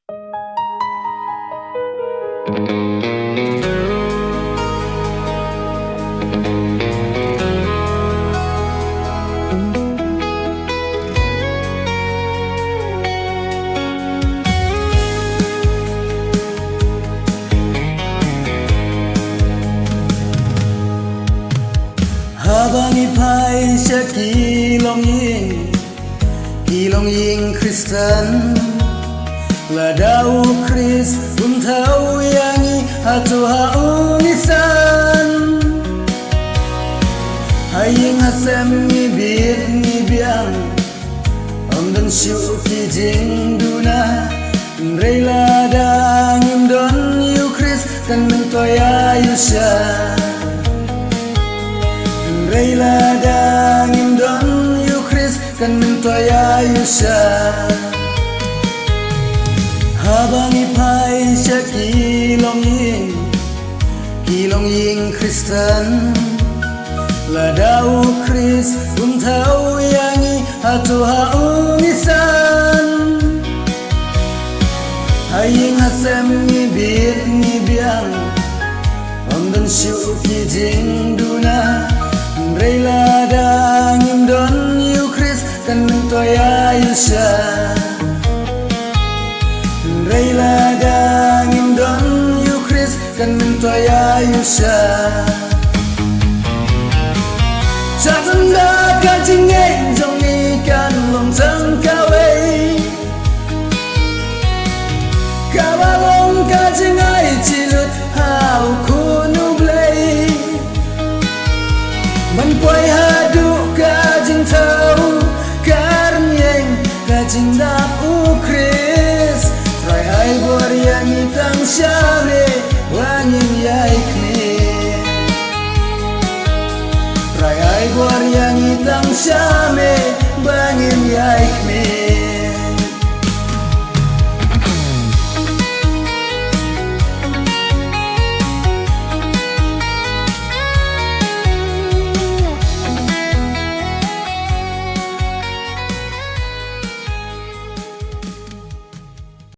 Habang ipa'y siya kilong ying Kristen Ladau Kris untau yangi hatu haunisan Haying hasem ngibit Amdan syuk kijing duna Rela dangim don yu Kris kan mentoya yusya Rela dangim don yu Kris kan mentoya yusya Habang ipa'y siya kilong ying Kristen Ladau Kris untau yangi hatu haunisan Haying hasem ngibit Amdan syuk kijing duna Rela dangim don yu Kris kan mentoya yusya Rela dangim don yu Kris kan mentoya yusya Chatanda kajing ngay jong ikan long tang kaway Kabalong kajing ay chilut hau kunublay Manpoy hadu kajing tau karnyeng kajing dap ukris Rai ay buar yang itang syare wangin yai kne Rai ay buar yang itang syame bangin yai